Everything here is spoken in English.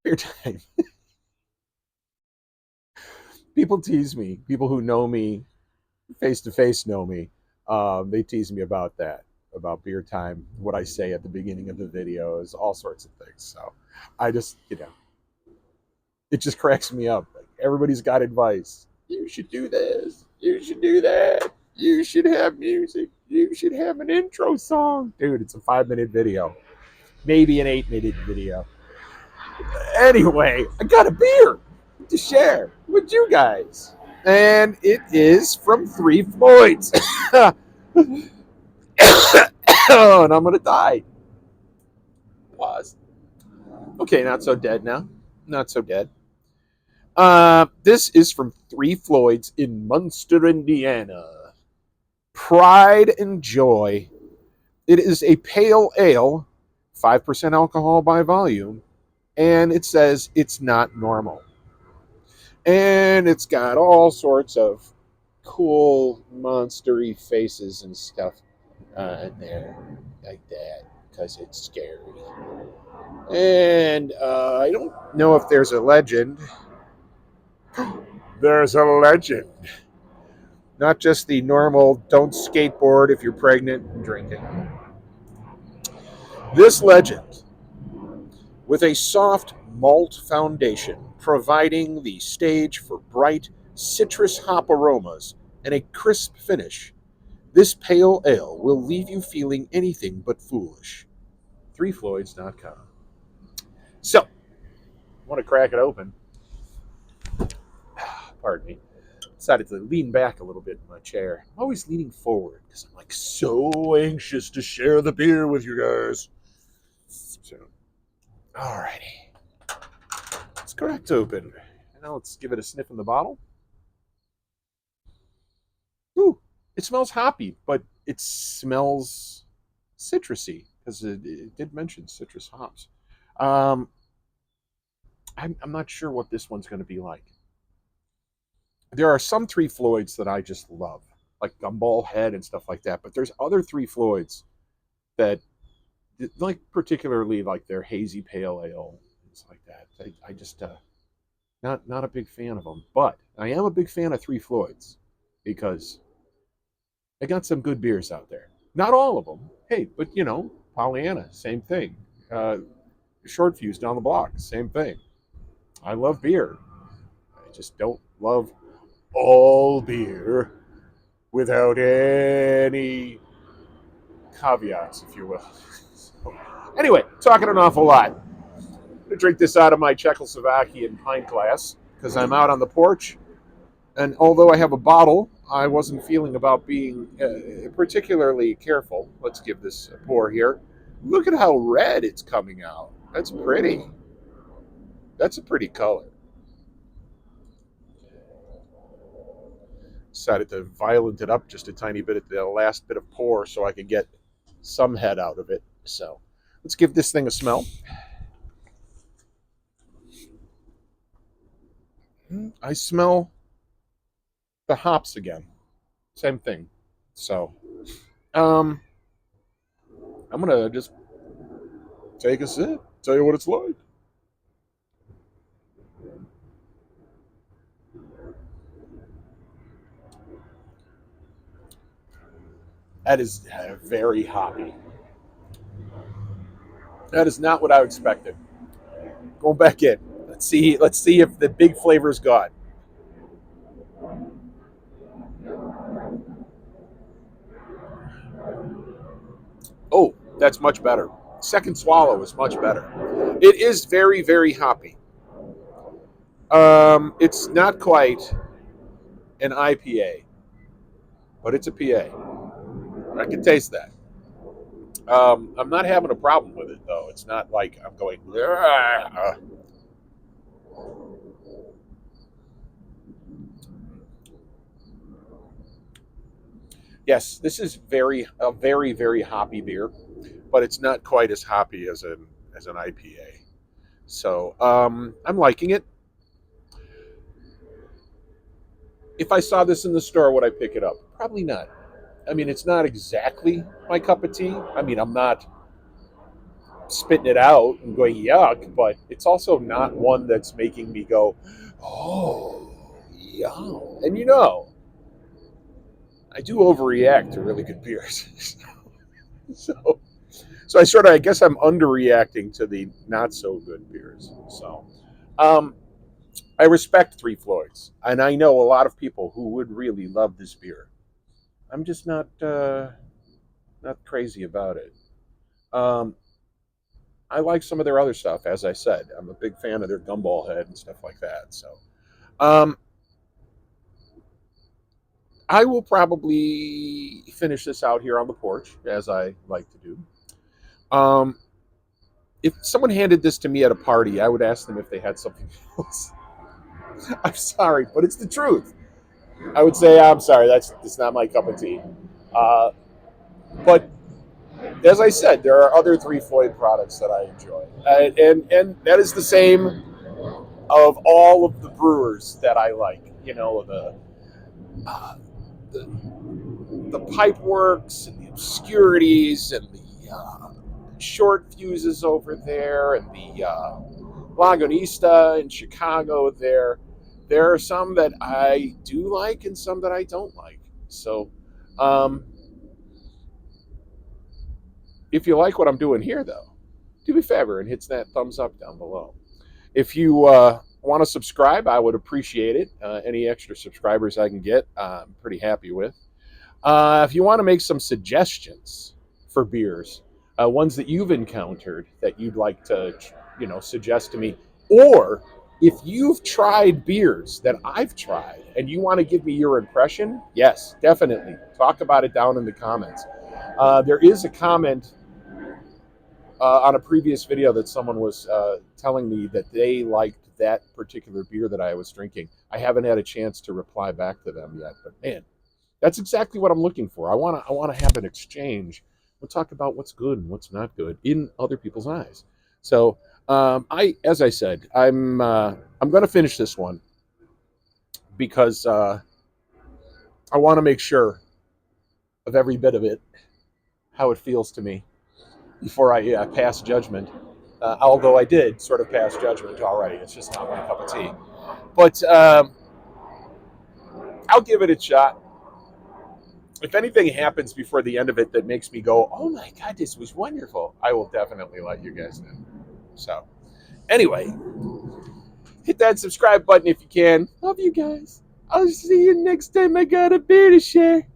Beer time. People tease me. People who know me face to face know me. They tease me about that, about beer time, what I say at the beginning of the videos, all sorts of things. So I just, it just cracks me up. Like everybody's got advice. You should do this. You should do that. You should have music. You should have an intro song. Dude, it's a 5 minute video, maybe an 8 minute video. Anyway, I got a beer to share with you guys. And it is from Three Floyds. And I'm going to die. Pause. Okay, not so dead now. Not so dead. This is from Three Floyds in Munster, Indiana. Pride and Joy. It is a pale ale, 5% alcohol by volume, and it says it's not normal. And it's got all sorts of cool monstery faces and stuff in there like that because it's scary. And I don't know if there's a legend. There's a legend. Not just the normal don't skateboard if you're pregnant and drinking. This legend, with a soft malt foundation providing the stage for bright citrus hop aromas and a crisp finish, this pale ale will leave you feeling anything but foolish. Threefloyds.com. So, I want to crack it open. Pardon me. Decided to lean back a little bit in my chair. I'm always leaning forward because I'm like so anxious to share the beer with you guys. So, alrighty. Let's crack it open. Now let's give it a sniff in the bottle. Ooh, it smells hoppy, but it smells citrusy because it did mention citrus hops. Um, I'm not sure what this one's going to be like. There are some Three Floyds that I just love, like Gumball Head and stuff like that. But there's other Three Floyds that, like particularly like their hazy pale ale, things like that. I just not a big fan of them. But I am a big fan of Three Floyds because they got some good beers out there. Not all of them. Hey, but Pollyanna, same thing. Short Fuse down the block, same thing. I love beer. I just don't love all beer without any caveats, if you will. So, anyway, talking an awful lot. I'm going to drink this out of my Czechoslovakian pint glass because I'm out on the porch. And although I have a bottle, I wasn't feeling about being particularly careful. Let's give this a pour here. Look at how red it's coming out. That's pretty. That's a pretty color. Decided to violent it up just a tiny bit at the last bit of pour so I could get some head out of it. So let's give this thing a smell. I smell the hops again. Same thing. So um, I'm gonna just take a sip, tell you what it's like. That is very hoppy. That is not what I expected. Going back in. Let's see. Let's see if the big flavor's gone. Oh, that's much better. Second swallow is much better. It is very, very hoppy. It's not quite an IPA, but it's a PA. I can taste that. I'm not having a problem with it though. It's not like I'm going. Yes, this is very very hoppy beer, but it's not quite as hoppy as an IPA. So I'm liking it. If I saw this in the store, would I pick it up? Probably not. I mean, it's not exactly my cup of tea. I mean, I'm not spitting it out and going yuck, but it's also not one that's making me go, oh, yum. And I do overreact to really good beers. so, so I guess I'm underreacting to the not so good beers. So, um, I respect Three Floyds, and I know a lot of people who would really love this beer. I'm just not crazy about it. Um, I like some of their other stuff, as I said. I'm a big fan of their gumball head and stuff like that. So, um, I will probably finish this out here on the porch, as I like to do. Um, if someone handed this to me at a party, I would ask them if they had something else. I'm sorry, but it's the truth. I would say, I'm sorry, that's not my cup of tea. Uh, but as I said, there are other Three Floyd products that I enjoy, and that is the same of all of the brewers that I like. Uh, the the pipe works and the obscurities and the short fuses over there and the Lagunista in Chicago there. There are some that I do like and some that I don't like. So, um, if you like what I'm doing here, though, do me a favor and hit that thumbs up down below. If you want to subscribe, I would appreciate it. Any extra subscribers I can get, I'm pretty happy with. If you want to make some suggestions for beers, ones that you've encountered that you'd like to, suggest to me, or if you've tried beers that I've tried and you want to give me your impression, yes, definitely talk about it down in the comments. There is a comment on a previous video that someone was telling me that they liked that particular beer that I was drinking. I haven't had a chance to reply back to them yet, but man, that's exactly what I'm looking for. I want to have an exchange. We'll talk about what's good and what's not good in other people's eyes. So, as I said, I'm going to finish this one because I want to make sure of every bit of it, how it feels to me before I pass judgment. Although I did sort of pass judgment already, it's just not my cup of tea. But I'll give it a shot. If anything happens before the end of it that makes me go, "Oh my god, this was wonderful," I will definitely let you guys know. So, anyway, hit that subscribe button if you can. Love you guys. I'll see you next time I got a beer to share.